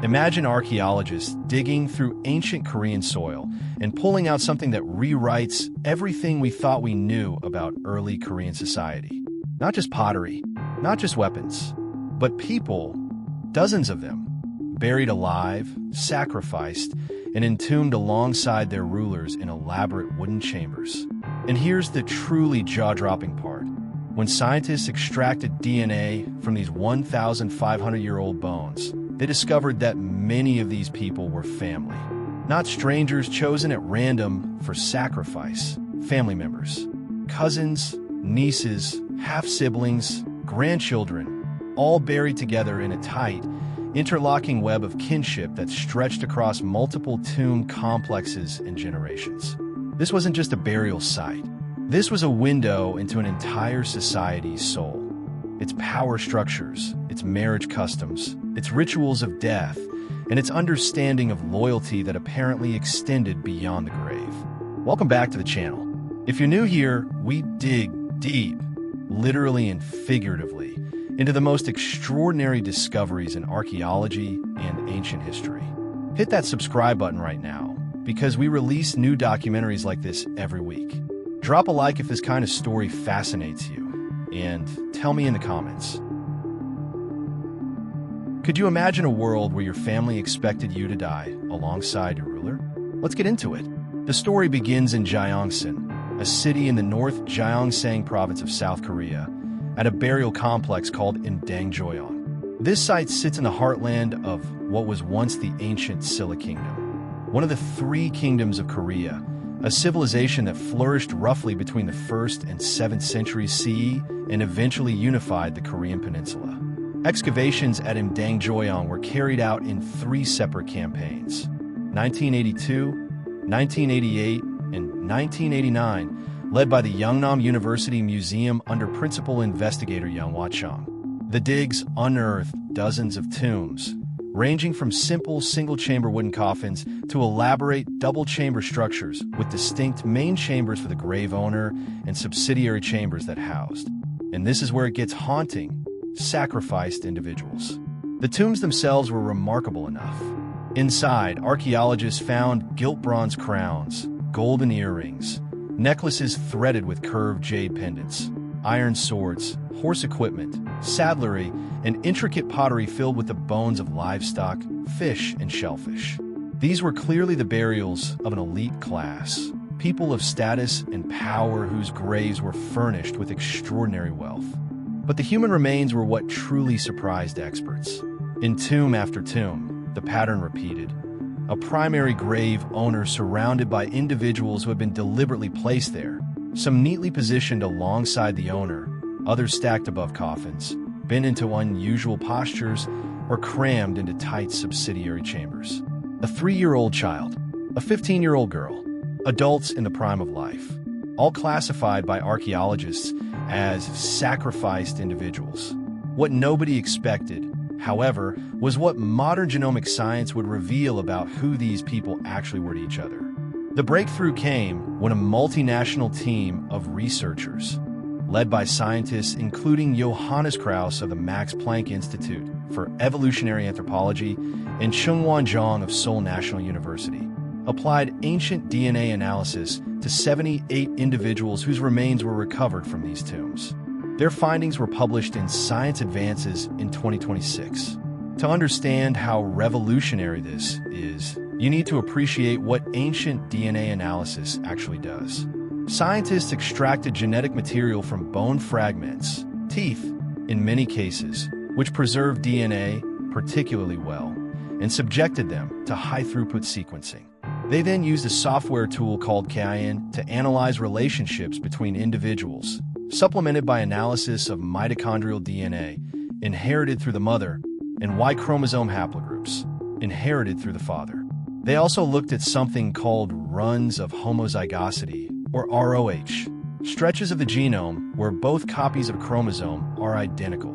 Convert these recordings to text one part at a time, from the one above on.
Imagine archaeologists digging through ancient Korean soil and pulling out something that rewrites everything we thought we knew about early Korean society. Not just pottery, not just weapons, but people, dozens of them, buried alive, sacrificed, and entombed alongside their rulers in elaborate wooden chambers. And here's the truly jaw-dropping part. When scientists extracted DNA from these 1,500-year-old bones, they discovered that many of these people were family. Not strangers chosen at random for sacrifice, family members. Cousins, nieces, half-siblings, grandchildren, all buried together in a tight, interlocking web of kinship that stretched across multiple tomb complexes and generations. This wasn't just a burial site. This was a window into an entire society's soul. Its power structures, its marriage customs, its rituals of death, and its understanding of loyalty that apparently extended beyond the grave. Welcome back to the channel. If you're new here, we dig deep, literally and figuratively, into the most extraordinary discoveries in archaeology and ancient history. Hit that subscribe button right now, because we release new documentaries like this every week. Drop a like if this kind of story fascinates you, and tell me in the comments. Could you imagine a world where your family expected you to die alongside your ruler? Let's get into it. The story begins in Gyeongsan, a city in the North Gyeongsang province of South Korea, at a burial complex called Imdang-Joyeong. This site sits in the heartland of what was once the ancient Silla kingdom, one of the three kingdoms of Korea, a civilization that flourished roughly between the 1st and 7th centuries CE and eventually unified the Korean peninsula. Excavations at Imdang-Joyeong were carried out in 3 separate campaigns: 1982, 1988, and 1989, led by the Yeongnam University Museum under principal investigator Young Chang. The digs unearthed dozens of tombs, ranging from simple single-chamber wooden coffins to elaborate double-chamber structures with distinct main chambers for the grave owner and subsidiary chambers that housed. And this is where it gets haunting: sacrificed individuals. The tombs themselves were remarkable enough. Inside, archaeologists found gilt-bronze crowns, golden earrings, necklaces threaded with curved jade pendants, iron swords, horse equipment, saddlery, and intricate pottery filled with the bones of livestock, fish, and shellfish. These were clearly the burials of an elite class, people of status and power whose graves were furnished with extraordinary wealth. But the human remains were what truly surprised experts. In tomb after tomb, the pattern repeated. A primary grave owner surrounded by individuals who had been deliberately placed there, some neatly positioned alongside the owner, others stacked above coffins, bent into unusual postures, or crammed into tight subsidiary chambers. A 3-year-old child, a 15-year-old girl, adults in the prime of life, all classified by archaeologists as sacrificed individuals. What nobody expected, however, was what modern genomic science would reveal about who these people actually were to each other. The breakthrough came when a multinational team of researchers, led by scientists including Johannes Krauss of the Max Planck Institute for Evolutionary Anthropology and Chungwon Zhang of Seoul National University, applied ancient DNA analysis to 78 individuals whose remains were recovered from these tombs. Their findings were published in Science Advances in 2026. To understand how revolutionary this is, you need to appreciate what ancient DNA analysis actually does. Scientists extracted genetic material from bone fragments, teeth, in many cases, which preserved DNA particularly well, and subjected them to high-throughput sequencing. They then used a software tool called Kain to analyze relationships between individuals, supplemented by analysis of mitochondrial DNA, inherited through the mother, and Y chromosome haplogroups, inherited through the father. They also looked at something called runs of homozygosity, or ROH, stretches of the genome where both copies of a chromosome are identical,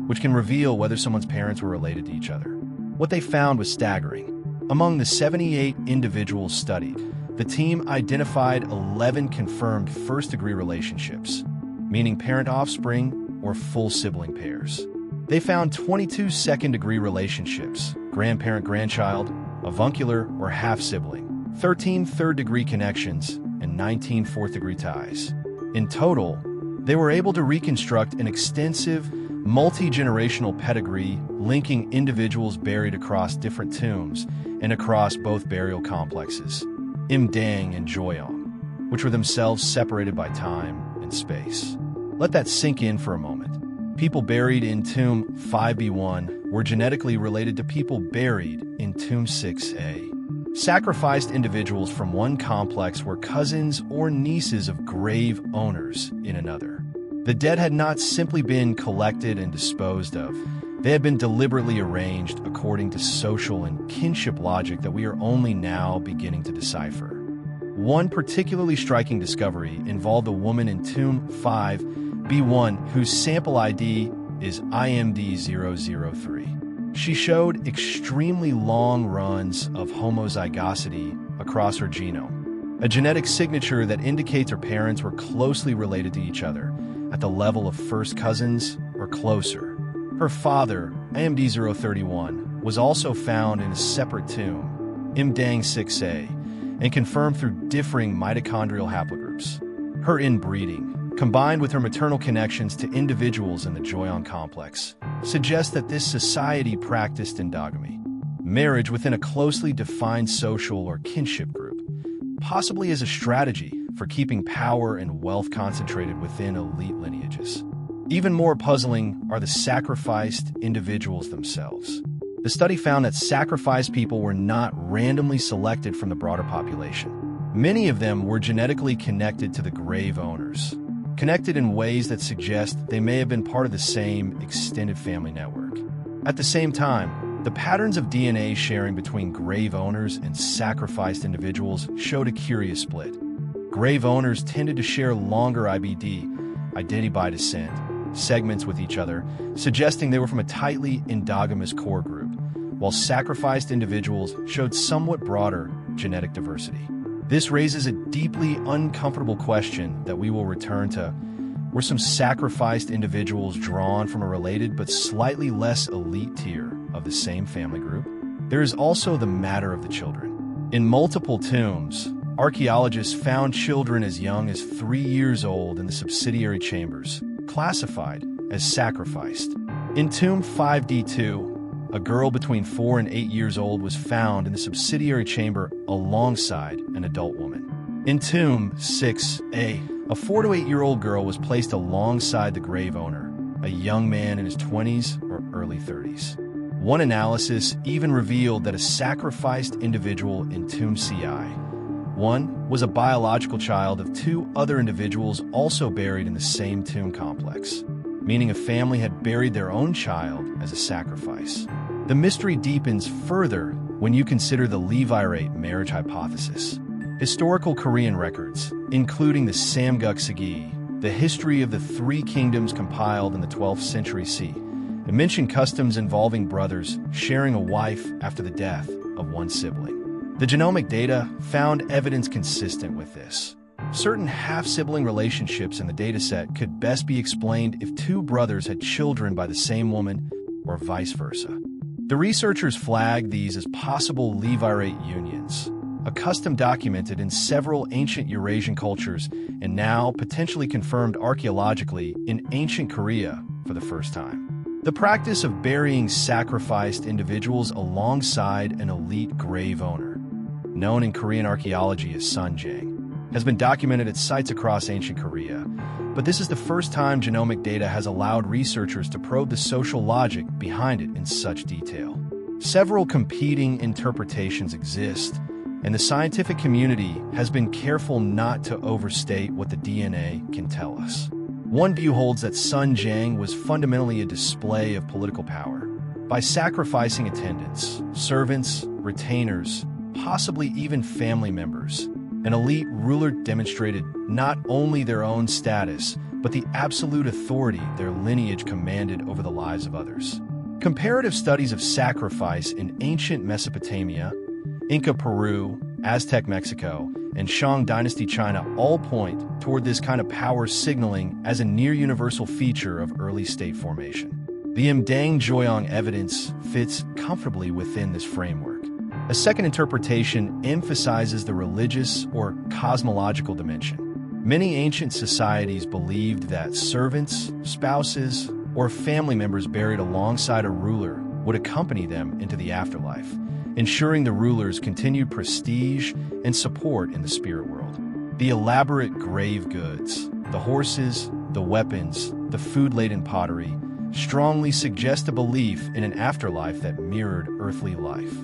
which can reveal whether someone's parents were related to each other. What they found was staggering. Among the 78 individuals studied, the team identified 11 confirmed first-degree relationships, meaning parent-offspring or full sibling pairs. They found 22 second-degree relationships, grandparent, grandchild, avuncular or half-sibling, 13 third-degree connections, and 19 fourth-degree ties. In total, they were able to reconstruct an extensive, multi-generational pedigree linking individuals buried across different tombs and across both burial complexes, Imdang and Joyeong, which were themselves separated by time and space. Let that sink in for a moment. People buried in Tomb 5B1 were genetically related to people buried in Tomb 6A. Sacrificed individuals from one complex were cousins or nieces of grave owners in another. The dead had not simply been collected and disposed of. They had been deliberately arranged according to social and kinship logic that we are only now beginning to decipher. One particularly striking discovery involved a woman in Tomb 5B1 whose sample ID is IMD003. She showed extremely long runs of homozygosity across her genome, a genetic signature that indicates her parents were closely related to each other at the level of first cousins or closer. Her father, IMD031, was also found in a separate tomb, Imdang 6A, and confirmed through differing mitochondrial haplogroups. Her inbreeding, combined with her maternal connections to individuals in the Joyeong complex, suggests that this society practiced endogamy, marriage within a closely defined social or kinship group, possibly as a strategy for keeping power and wealth concentrated within elite lineages. Even more puzzling are the sacrificed individuals themselves. The study found that sacrificed people were not randomly selected from the broader population. Many of them were genetically connected to the grave owners, connected in ways that suggest they may have been part of the same extended family network. At the same time, the patterns of DNA sharing between grave owners and sacrificed individuals showed a curious split. Grave owners tended to share longer IBD, identity by descent, segments with each other, suggesting they were from a tightly endogamous core group, while sacrificed individuals showed somewhat broader genetic diversity. This raises a deeply uncomfortable question that we will return to. Were some sacrificed individuals drawn from a related but slightly less elite tier of the same family group? There is also the matter of the children. In multiple tombs, archaeologists found children as young as 3 years old in the subsidiary chambers, classified as sacrificed. In Tomb 5D2, a girl between 4 and 8 years old was found in the subsidiary chamber alongside an adult woman. In Tomb 6A, a 4 to 8 year old girl was placed alongside the grave owner, a young man in his 20s or early 30s. One analysis even revealed that a sacrificed individual in Tomb CI-1 was a biological child of 2 other individuals also buried in the same tomb complex, meaning a family had buried their own child as a sacrifice. The mystery deepens further when you consider the levirate marriage hypothesis. Historical Korean records, including the Samguk Sagi, the history of the 3 kingdoms compiled in the 12th century CE, mention customs involving brothers sharing a wife after the death of one sibling. The genomic data found evidence consistent with this. Certain half-sibling relationships in the dataset could best be explained if 2 brothers had children by the same woman or vice versa. The researchers flagged these as possible levirate unions, a custom documented in several ancient Eurasian cultures and now potentially confirmed archaeologically in ancient Korea for the first time. The practice of burying sacrificed individuals alongside an elite grave owner, known in Korean archaeology as Sunjang, has been documented at sites across ancient Korea, but this is the first time genomic data has allowed researchers to probe the social logic behind it in such detail. Several competing interpretations exist, and the scientific community has been careful not to overstate what the DNA can tell us. One view holds that Sunjang was fundamentally a display of political power. By sacrificing attendants, servants, retainers, possibly even family members, an elite ruler demonstrated not only their own status, but the absolute authority their lineage commanded over the lives of others. Comparative studies of sacrifice in ancient Mesopotamia, Inca Peru, Aztec Mexico, and Shang Dynasty China all point toward this kind of power signaling as a near-universal feature of early state formation. The Imdang-Joyeong evidence fits comfortably within this framework. A second interpretation emphasizes the religious or cosmological dimension. Many ancient societies believed that servants, spouses, or family members buried alongside a ruler would accompany them into the afterlife, ensuring the ruler's continued prestige and support in the spirit world. The elaborate grave goods, the horses, the weapons, the food-laden pottery, strongly suggest a belief in an afterlife that mirrored earthly life.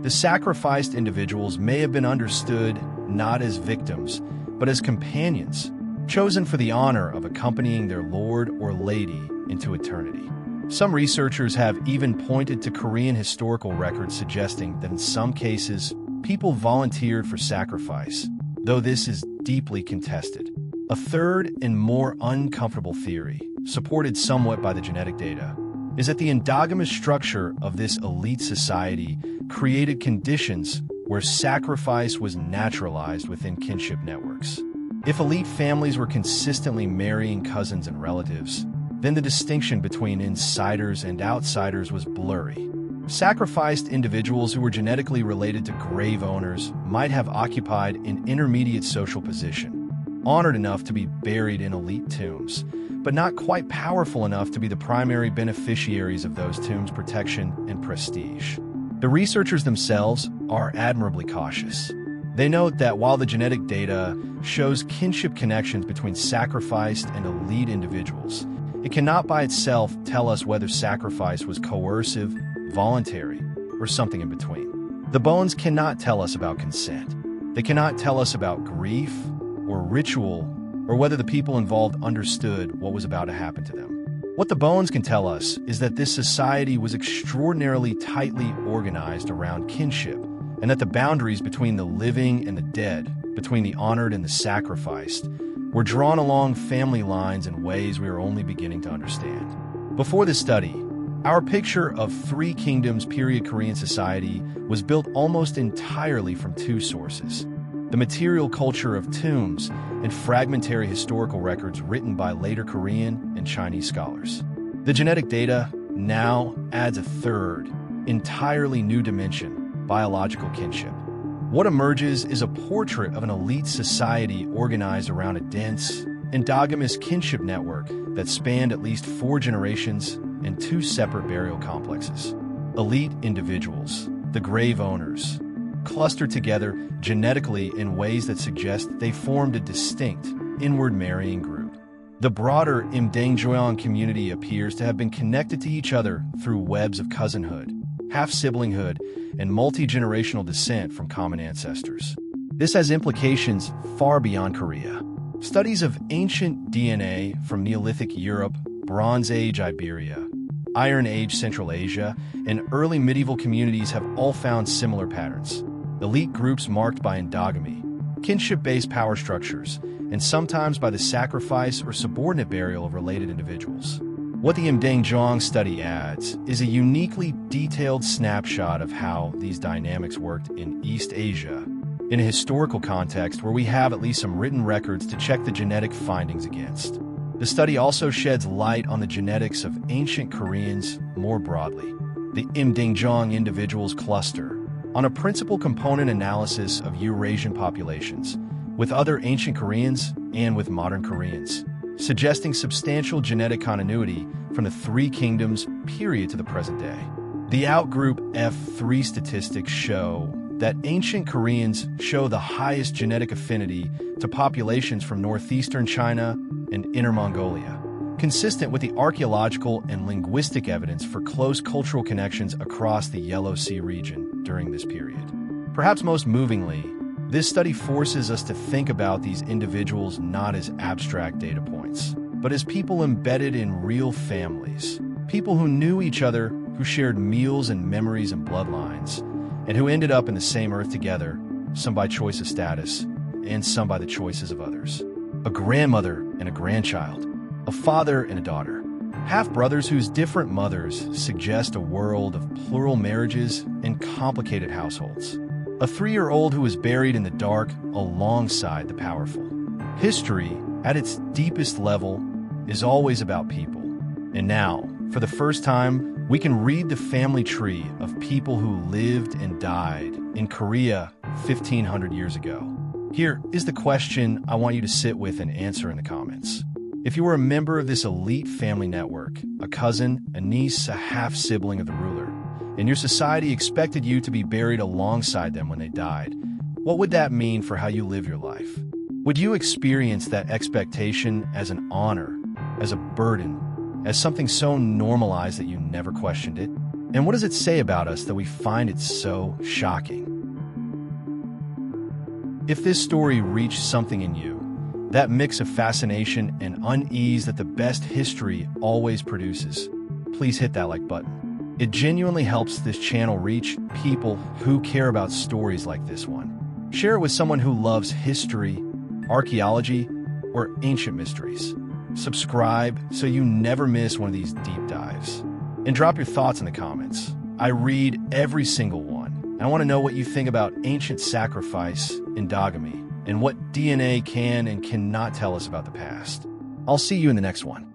The sacrificed individuals may have been understood not as victims, but as companions, chosen for the honor of accompanying their lord or lady into eternity. Some researchers have even pointed to Korean historical records suggesting that in some cases, people volunteered for sacrifice, though this is deeply contested. A third and more uncomfortable theory, supported somewhat by the genetic data, is that the endogamous structure of this elite society created conditions where sacrifice was naturalized within kinship networks. If elite families were consistently marrying cousins and relatives, then the distinction between insiders and outsiders was blurry. Sacrificed individuals who were genetically related to grave owners might have occupied an intermediate social position, honored enough to be buried in elite tombs, but not quite powerful enough to be the primary beneficiaries of those tombs' protection and prestige. The researchers themselves are admirably cautious. They note that while the genetic data shows kinship connections between sacrificed and elite individuals, it cannot by itself tell us whether sacrifice was coercive, voluntary, or something in between. The bones cannot tell us about consent. They cannot tell us about grief or ritual, or whether the people involved understood what was about to happen to them. What the bones can tell us is that this society was extraordinarily tightly organized around kinship, and that the boundaries between the living and the dead, between the honored and the sacrificed, were drawn along family lines in ways we are only beginning to understand. Before this study, our picture of Three Kingdoms period Korean society was built almost entirely from two sources: the material culture of tombs and fragmentary historical records written by later Korean and Chinese scholars. The genetic data now adds a third, entirely new dimension: biological kinship. What emerges is a portrait of an elite society organized around a dense, endogamous kinship network that spanned at least 4 generations and 2 separate burial complexes. Elite individuals, the grave owners, clustered together genetically in ways that suggest they formed a distinct, inward marrying group. The broader Imdang-Joyeong community appears to have been connected to each other through webs of cousinhood, half-siblinghood, and multi-generational descent from common ancestors. This has implications far beyond Korea. Studies of ancient DNA from Neolithic Europe, Bronze Age Iberia, Iron Age Central Asia, and early medieval communities have all found similar patterns. Elite groups marked by endogamy, kinship-based power structures, and sometimes by the sacrifice or subordinate burial of related individuals. What the Imdang-Joyeong study adds is a uniquely detailed snapshot of how these dynamics worked in East Asia, in a historical context where we have at least some written records to check the genetic findings against. The study also sheds light on the genetics of ancient Koreans more broadly. The Imdang-Joyeong individuals cluster on a principal component analysis of Eurasian populations, with other ancient Koreans and with modern Koreans, suggesting substantial genetic continuity from the Three Kingdoms period to the present day. The outgroup F3 statistics show that ancient Koreans show the highest genetic affinity to populations from northeastern China and Inner Mongolia, consistent with the archaeological and linguistic evidence for close cultural connections across the Yellow Sea region during this period. Perhaps most movingly, this study forces us to think about these individuals not as abstract data points, but as people embedded in real families, people who knew each other, who shared meals and memories and bloodlines, and who ended up in the same earth together, some by choice of status, and some by the choices of others. A grandmother and a grandchild, a father and a daughter, half-brothers whose different mothers suggest a world of plural marriages and complicated households. A 3-year-old who was buried in the dark alongside the powerful. History, at its deepest level, is always about people. And now, For the first time, we can read the family tree of people who lived and died in Korea 1,500 years ago. Here is the question I want you to sit with and answer in the comments. If you were a member of this elite family network, a cousin, a niece, a half-sibling of the ruler, and your society expected you to be buried alongside them when they died, what would that mean for how you live your life? Would you experience that expectation as an honor, as a burden, as something so normalized that you never questioned it? And what does it say about us that we find it so shocking? If this story reached something in you, that mix of fascination and unease that the best history always produces, please hit that like button. It genuinely helps this channel reach people who care about stories like this one. Share it with someone who loves history, archaeology, or ancient mysteries. Subscribe so you never miss one of these deep dives. And drop your thoughts in the comments. I read every single one. And I want to know what you think about ancient sacrifice, endogamy, and what DNA can and cannot tell us about the past. I'll see you in the next one.